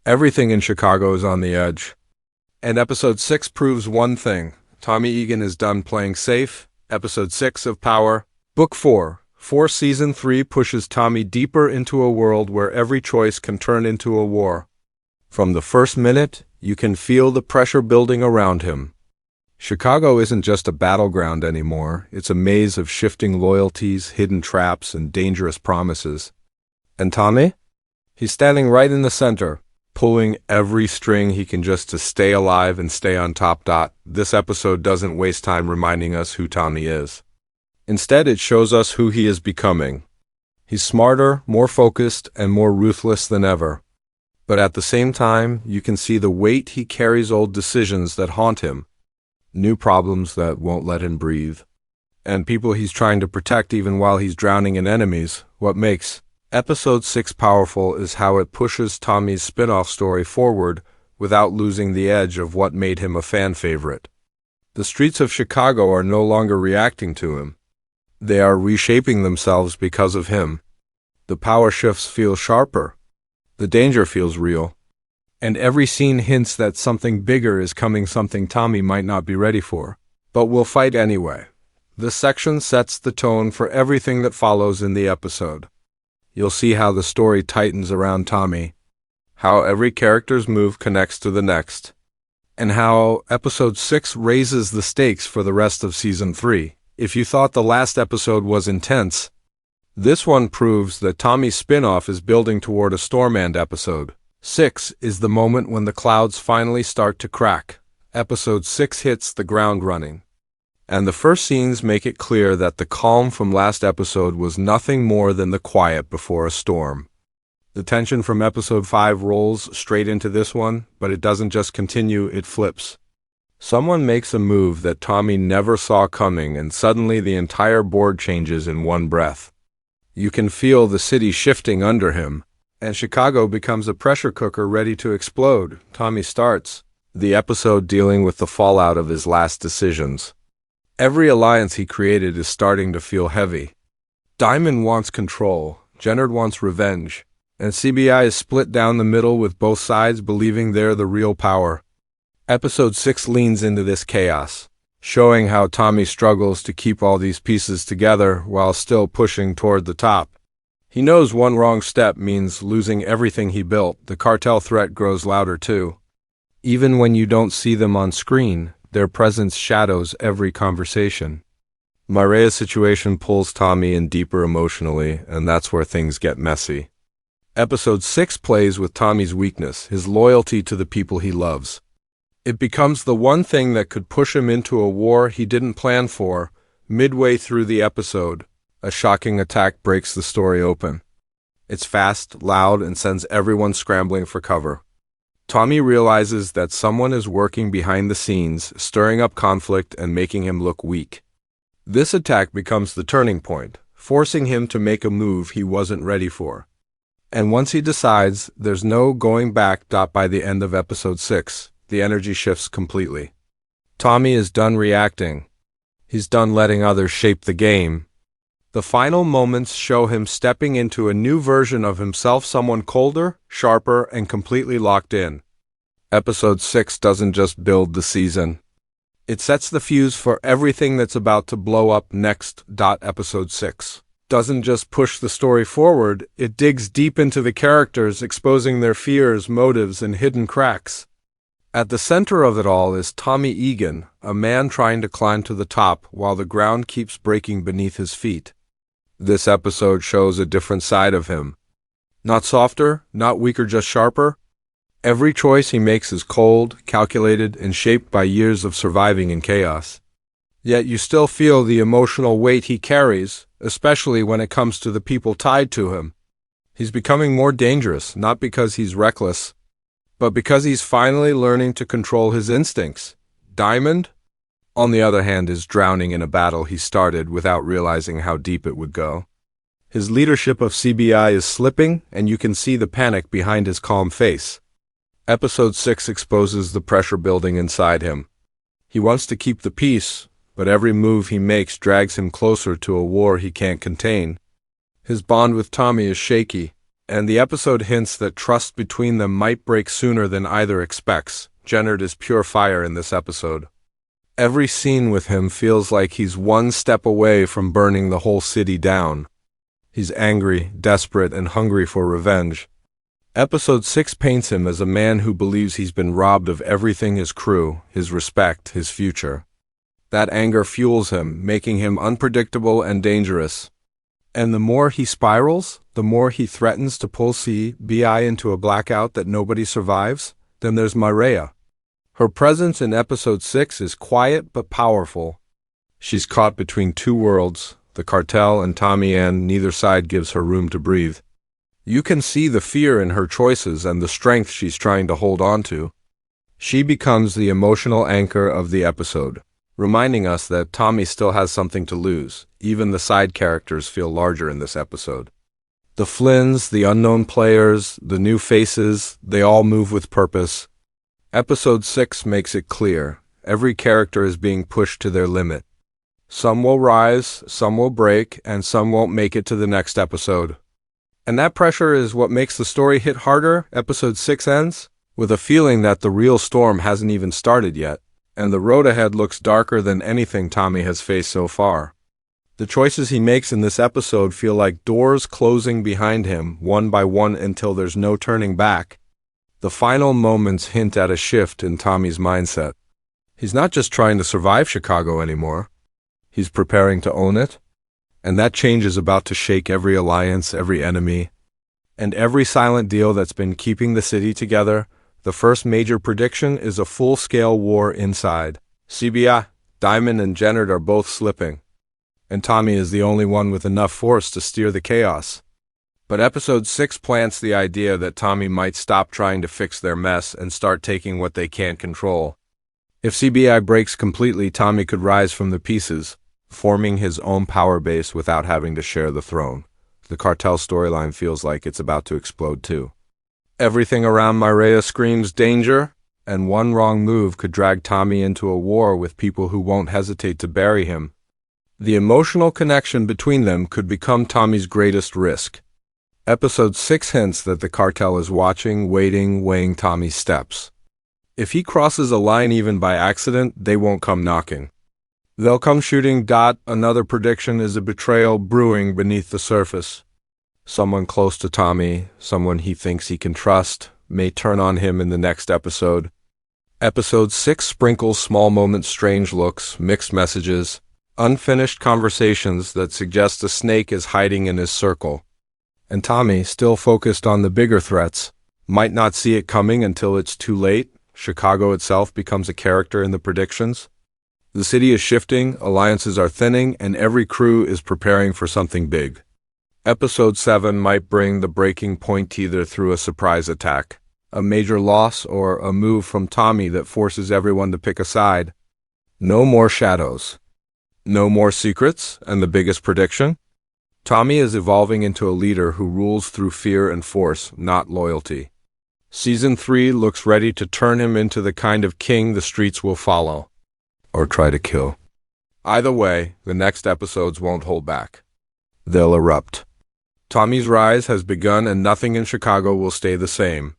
Everything in Chicago is on the edge. And Episode 6 proves one thing. Tommy Egan is done playing safe. Episode 6 of Power. Book 4. Season 3 pushes Tommy deeper into a world where every choice can turn into a war. From the first minute, you can feel the pressure building around him. Chicago isn't just a battleground anymore. It's a maze of shifting loyalties, hidden traps, and dangerous promises. And Tommy? He's standing right in the center, pulling every string he can just to stay alive and stay on top. This episode doesn't waste time reminding us who Tommy is. Instead, it shows us who he is becoming. He's smarter, more focused, and more ruthless than ever. But at the same time, you can see the weight he carries, old decisions that haunt him, new problems that won't let him breathe, and people he's trying to protect even while he's drowning in enemies. What makes Episode 6 powerful is how it pushes Tommy's spin-off story forward without losing the edge of what made him a fan favorite. The streets of Chicago are no longer reacting to him. They are reshaping themselves because of him. The power shifts feel sharper. The danger feels real. And every scene hints that something bigger is coming, something Tommy might not be ready for. But will fight anyway. This section sets the tone for everything that follows in the episode. You'll see how the story tightens around Tommy, how every character's move connects to the next, and how Episode 6 raises the stakes for the rest of Season 3. If you thought the last episode was intense, this one proves that Tommy's spin-off is building toward a storm, and Episode 6 is the moment when the clouds finally start to crack. Episode 6 hits the ground running, and the first scenes make it clear that the calm from last episode was nothing more than the quiet before a storm. The tension from Episode 5 rolls straight into this one, but it doesn't just continue, it flips. Someone makes a move that Tommy never saw coming, and suddenly the entire board changes in one breath. You can feel the city shifting under him, and Chicago becomes a pressure cooker ready to explode. Tommy starts the episode dealing with the fallout of his last decisions. Every alliance he created is starting to feel heavy. Diamond wants control, Jennard wants revenge, and CBI is split down the middle, with both sides believing they're the real power. Episode 6 leans into this chaos, showing how Tommy struggles to keep all these pieces together while still pushing toward the top. He knows one wrong step means losing everything he built. The cartel threat grows louder too. Even when you don't see them on screen, their presence shadows every conversation. Maria's situation pulls Tommy in deeper emotionally, and that's where things get messy. Episode 6 plays with Tommy's weakness, his loyalty to the people he loves. It becomes the one thing that could push him into a war he didn't plan for. Midway through the episode, a shocking attack breaks the story open. It's fast, loud, and sends everyone scrambling for cover. Tommy realizes that someone is working behind the scenes, stirring up conflict and making him look weak. This attack becomes the turning point, forcing him to make a move he wasn't ready for. And once he decides, there's no going back. By the end of Episode 6, the energy shifts completely. Tommy is done reacting. He's done letting others shape the game. The final moments show him stepping into a new version of himself, someone colder, sharper, and completely locked in. Episode 6 doesn't just build the season. It sets the fuse for everything that's about to blow up next. Episode 6 doesn't just push the story forward, it digs deep into the characters, exposing their fears, motives, and hidden cracks. At the center of it all is Tommy Egan, a man trying to climb to the top while the ground keeps breaking beneath his feet. This episode shows a different side of him. Not softer, not weaker, just sharper. Every choice he makes is cold, calculated, and shaped by years of surviving in chaos. Yet you still feel the emotional weight he carries, especially when it comes to the people tied to him. He's becoming more dangerous, not because he's reckless, but because he's finally learning to control his instincts. Diamond, on the other hand, is drowning in a battle he started without realizing how deep it would go. His leadership of CBI is slipping, and you can see the panic behind his calm face. Episode 6 exposes the pressure building inside him. He wants to keep the peace, but every move he makes drags him closer to a war he can't contain. His bond with Tommy is shaky. And the episode hints that trust between them might break sooner than either expects. Jennard is pure fire in this episode. Every scene with him feels like he's one step away from burning the whole city down. He's angry, desperate, and hungry for revenge. Episode 6 paints him as a man who believes he's been robbed of everything: his crew, his respect, his future. That anger fuels him, making him unpredictable and dangerous. And the more he spirals, the more he threatens to pull CBI into a blackout that nobody survives. Then there's Mireya. Her presence in episode 6 is quiet but powerful. She's caught between two worlds, the cartel and Tommy, and neither side gives her room to breathe. You can see the fear in her choices and the strength she's trying to hold on to. She becomes the emotional anchor of the episode, reminding us that Tommy still has something to lose. Even the side characters feel larger in this episode. The Flynns, the unknown players, the new faces, they all move with purpose. Episode 6 makes it clear. Every character is being pushed to their limit. Some will rise, some will break, and some won't make it to the next episode. And that pressure is what makes the story hit harder. Episode 6 ends with a feeling that the real storm hasn't even started yet, and the road ahead looks darker than anything Tommy has faced so far. The choices he makes in this episode feel like doors closing behind him, one by one, until there's no turning back. The final moments hint at a shift in Tommy's mindset. He's not just trying to survive Chicago anymore. He's preparing to own it. And that change is about to shake every alliance, every enemy, and every silent deal that's been keeping the city together. The first major prediction is a full-scale war inside. CBI, Diamond, and Jennard are both slipping, and Tommy is the only one with enough force to steer the chaos. But episode 6 plants the idea that Tommy might stop trying to fix their mess and start taking what they can't control. If CBI breaks completely, Tommy could rise from the pieces, forming his own power base without having to share the throne. The cartel storyline feels like it's about to explode too. Everything around Mireya screams danger, and one wrong move could drag Tommy into a war with people who won't hesitate to bury him. The emotional connection between them could become Tommy's greatest risk. Episode 6 hints that the cartel is watching, waiting, weighing Tommy's steps. If he crosses a line even by accident, they won't come knocking. They'll come shooting. Another prediction is a betrayal brewing beneath the surface. Someone close to Tommy, someone he thinks he can trust, may turn on him in the next episode. Episode 6 sprinkles small moments, strange looks, mixed messages, unfinished conversations that suggest a snake is hiding in his circle. And Tommy, still focused on the bigger threats, might not see it coming until it's too late. Chicago itself becomes a character in the predictions. The city is shifting, alliances are thinning, and every crew is preparing for something big. Episode 7 might bring the breaking point, either through a surprise attack, a major loss, or a move from Tommy that forces everyone to pick a side. No more shadows. No more secrets, and the biggest prediction? Tommy is evolving into a leader who rules through fear and force, not loyalty. Season 3 looks ready to turn him into the kind of king the streets will follow. Or try to kill. Either way, the next episodes won't hold back. They'll erupt. Tommy's rise has begun, and nothing in Chicago will stay the same.